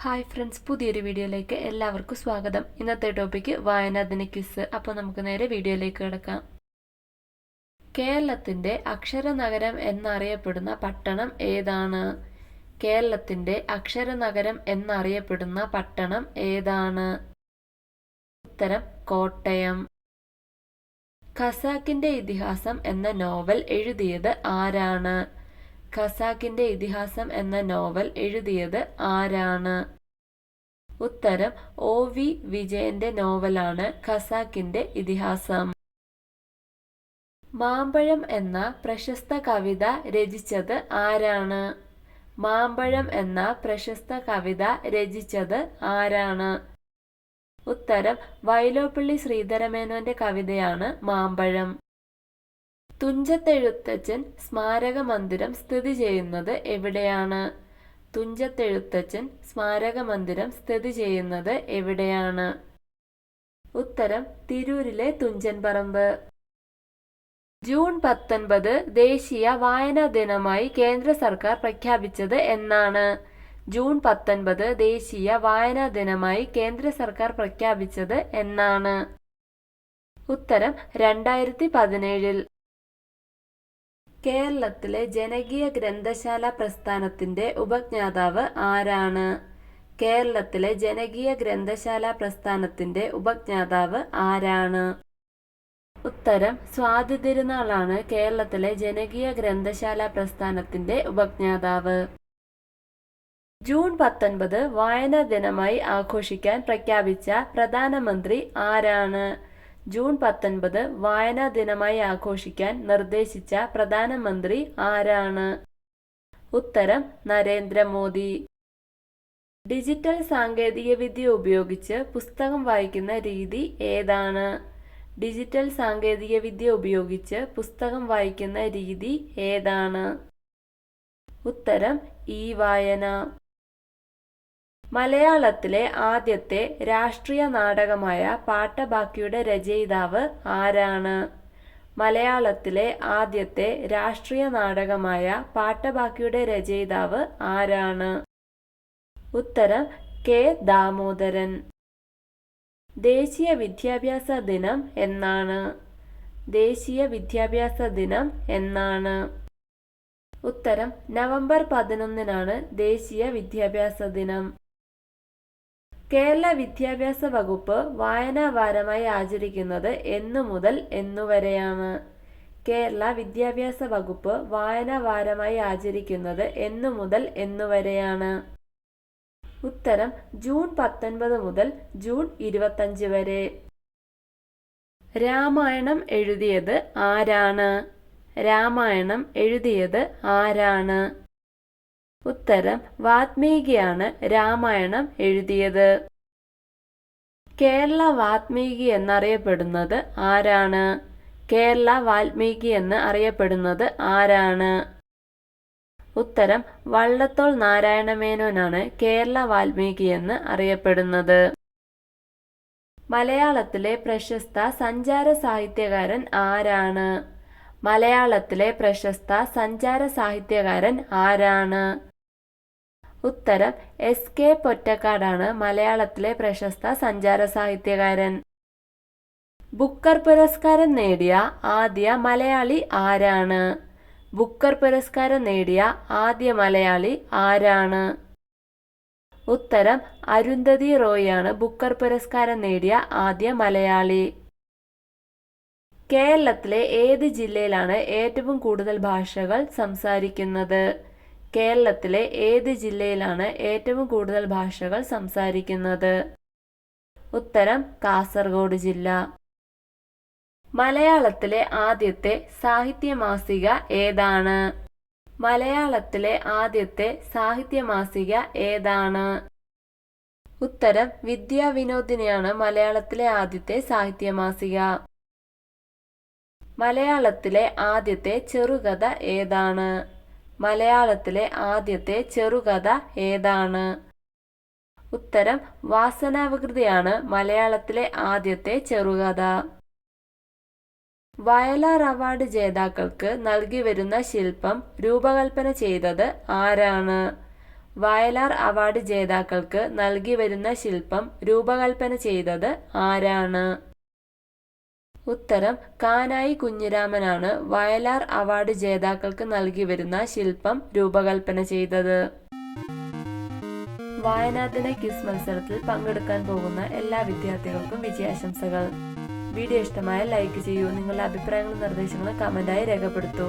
Hi friends, പുതിയൊരു വീഡിയോയിലേക്ക് എല്ലാവർക്കും സ്വാഗതം. ഇന്നത്തെ ടോപ്പിക്ക് വായനാ ദിന ക്വിസ്. അപ്പോൾ നമുക്ക് നേരെ വീഡിയോയിലേക്ക് കിടക്കാം. കേരളത്തിന്റെ അക്ഷരനഗരം എന്നറിയപ്പെടുന്ന പട്ടണം ഏതാണ്? കേരളത്തിന്റെ അക്ഷരനഗരം എന്നറിയപ്പെടുന്ന പട്ടണം ഏതാണ്? ഉത്തരം കോട്ടയം. ഖസാക്കിന്റെ ഇതിഹാസം എന്ന നോവൽ എഴുതിയത് ആരാണ്? ഖസാക്കിന്റെ ഇതിഹാസം എന്ന നോവൽ എഴുതിയത് ആരാണ്? ഉത്തരം OV വിജയന്റെ നോവലാണ് ഖസാക്കിന്റെ ഇതിഹാസം. മാമ്പഴം എന്ന പ്രശസ്ത കവിത രചിച്ചത് ആരാണ്? മാമ്പഴം എന്ന പ്രശസ്ത കവിത രചിച്ചത് ആരാണ്? ഉത്തരം വൈലോപ്പിള്ളി ശ്രീധരമേനോന്റെ കവിതയാണ് മാമ്പഴം. തുഞ്ചത്തെഴുത്തച്ഛൻ സ്മാരക മന്ദിരം സ്ഥിതി ചെയ്യുന്നത് എവിടെയാണ്? തുഞ്ചത്തെഴുത്തച്ഛൻ സ്മാരക മന്ദിരം സ്ഥിതി ചെയ്യുന്നത് എവിടെയാണ്? ഉത്തരം തിരൂരിലെ തുഞ്ചൻ പറമ്പ്. ജൂൺ 19 ദേശീയ വായനാ ദിനമായി കേന്ദ്ര സർക്കാർ പ്രഖ്യാപിച്ചത് എന്നാണ്? ജൂൺ 19 ദേശീയ വായനാ ദിനമായി കേന്ദ്ര സർക്കാർ പ്രഖ്യാപിച്ചത് എന്നാണ്? ഉത്തരം 2017. കേരളത്തിലെ ജനകീയ ഗ്രന്ഥശാല പ്രസ്ഥാനത്തിന്റെ ഉപജ്ഞാതാവ് ആരാണ്? കേരളത്തിലെ ജനകീയ ഗ്രന്ഥശാല പ്രസ്ഥാനത്തിന്റെ ഉപജ്ഞാതാവ് ആരാണ്? ഉത്തരം സ്വാതി തിരുനാളാണ് കേരളത്തിലെ ജനകീയ ഗ്രന്ഥശാല പ്രസ്ഥാനത്തിന്റെ ഉപജ്ഞാതാവ്. ജൂൺ 19 വായനാ ദിനമായി ആഘോഷിക്കാൻ പ്രഖ്യാപിച്ച പ്രധാനമന്ത്രി ആരാണ്? ജൂൺ 19 വായനാ ദിനമായി ആഘോഷിക്കാൻ നിർദ്ദേശിച്ച പ്രധാനമന്ത്രി ആരാണ്? ഉത്തരം നരേന്ദ്രമോദി. ഡിജിറ്റൽ സാങ്കേതികവിദ്യ ഉപയോഗിച്ച് പുസ്തകം വായിക്കുന്ന രീതി ഏതാണ്? ഡിജിറ്റൽ സാങ്കേതികവിദ്യ ഉപയോഗിച്ച് പുസ്തകം വായിക്കുന്ന രീതി ഏതാണ്? ഉത്തരം വായന. മലയാളത്തിലെ ആദ്യത്തെ രാഷ്ട്രീയ നാടകമായ പാട്ടബാക്കിയുടെ രചയിതാവ് ആരാണ്? മലയാളത്തിലെ ആദ്യത്തെ രാഷ്ട്രീയ നാടകമായ പാട്ടബാക്കിയുടെ രചയിതാവ് ആരാണ്? ഉത്തരം K. ദാമോദരൻ. ദേശീയ വിദ്യാഭ്യാസ ദിനം എന്നാണ്? ദേശീയ വിദ്യാഭ്യാസ ദിനം എന്നാണ്? ഉത്തരം നവംബർ 11 ദേശീയ വിദ്യാഭ്യാസ ദിനം. കേരള വിദ്യാഭ്യാസ വകുപ്പ് വായനാ വാരമായി ആചരിക്കുന്നത് എന്നു മുതൽ എന്നുവരെയാണ്? കേരള വിദ്യാഭ്യാസ വകുപ്പ് വായനാ വാരമായി ആചരിക്കുന്നത് എന്നു മുതൽ എന്നുവരെയാണ്? ഉത്തരം ജൂൺ 19 മുതൽ ജൂൺ 25 വരെ. രാമായണം എഴുതിയത് ആരാണ്? രാമായണം എഴുതിയത് ആരാണ്? ഉത്തരം വാത്മീകിയാണ് രാമായണം എഴുതിയത്. കേരള വാത്മീകി എന്നറിയപ്പെടുന്നത് ആരാണ്? കേരള വാൽമീകി എന്ന് അറിയപ്പെടുന്നത് ആരാണ്? ഉത്തരം വള്ളത്തോൾ നാരായണമേനോനാണ് കേരള വാൽമീകി എന്ന് അറിയപ്പെടുന്നത്. മലയാളത്തിലെ പ്രശസ്ത സഞ്ചാര സാഹിത്യകാരൻ ആരാണ്? മലയാളത്തിലെ പ്രശസ്ത സഞ്ചാര സാഹിത്യകാരൻ ആരാണ്? ഉത്തരം SK പൊറ്റക്കാടാണ് മലയാളത്തിലെ പ്രശസ്ത സഞ്ചാര സാഹിത്യകാരൻ. ബുക്കർ പുരസ്കാരം നേടിയ ആദ്യ മലയാളി ആരാണ്? ബുക്കർ പുരസ്കാരം നേടിയ ആദ്യ മലയാളി ആരാണ്? ഉത്തരം അരുന്ധതി റോയാണ് ബുക്കർ പുരസ്കാരം നേടിയ ആദ്യ മലയാളി. കേരളത്തിലെ ഏത് ജില്ലയിലാണ് ഏറ്റവും കൂടുതൽ ഭാഷകൾ സംസാരിക്കുന്നത്? കേരളത്തിലെ ഏത് ജില്ലയിലാണ് ഏറ്റവും കൂടുതൽ ഭാഷകൾ സംസാരിക്കുന്നത്? ഉത്തരം കാസർഗോഡ് ജില്ല. മലയാളത്തിലെ ആദ്യത്തെ സാഹിത്യ മാസിക ഏതാണ്? മലയാളത്തിലെ ആദ്യത്തെ സാഹിത്യ മാസിക ഏതാണ്? ഉത്തരം വിദ്യാവിനോദിനിയാണ് മലയാളത്തിലെ ആദ്യത്തെ സാഹിത്യ മാസിക. മലയാളത്തിലെ ആദ്യത്തെ ചെറുകഥ ഏതാണ്? മലയാളത്തിലെ ആദ്യത്തെ ചെറുകഥ ഏതാണ്? ഉത്തരം വാസനാവികൃതിയാണ് മലയാളത്തിലെ ആദ്യത്തെ ചെറുകഥ. വയലാർ അവാർഡ് ജേതാക്കൾക്ക് നൽകി വരുന്ന ശില്പം രൂപകൽപ്പന ചെയ്തത് ആരാണ്? വയലാർ അവാർഡ് ജേതാക്കൾക്ക് നൽകി വരുന്ന ശില്പം രൂപകൽപ്പന ചെയ്തത് ആരാണ്? ഉത്തരം കാനായി കുഞ്ഞിരാമനാണ് വയലാർ അവാർഡ് ജേതാക്കൾക്ക് നൽകി വരുന്ന ശില്പം രൂപകൽപ്പന ചെയ്തത്. വായനാദിന ക്വിസ് മത്സരത്തിൽ പങ്കെടുക്കാൻ പോകുന്ന എല്ലാ വിദ്യാർത്ഥികൾക്കും വിജയാശംസകൾ. വീഡിയോ ഇഷ്ടമായ ലൈക്ക് ചെയ്യൂ. നിങ്ങളുടെ അഭിപ്രായങ്ങളും നിർദ്ദേശങ്ങളും കമന്റായി രേഖപ്പെടുത്തൂ.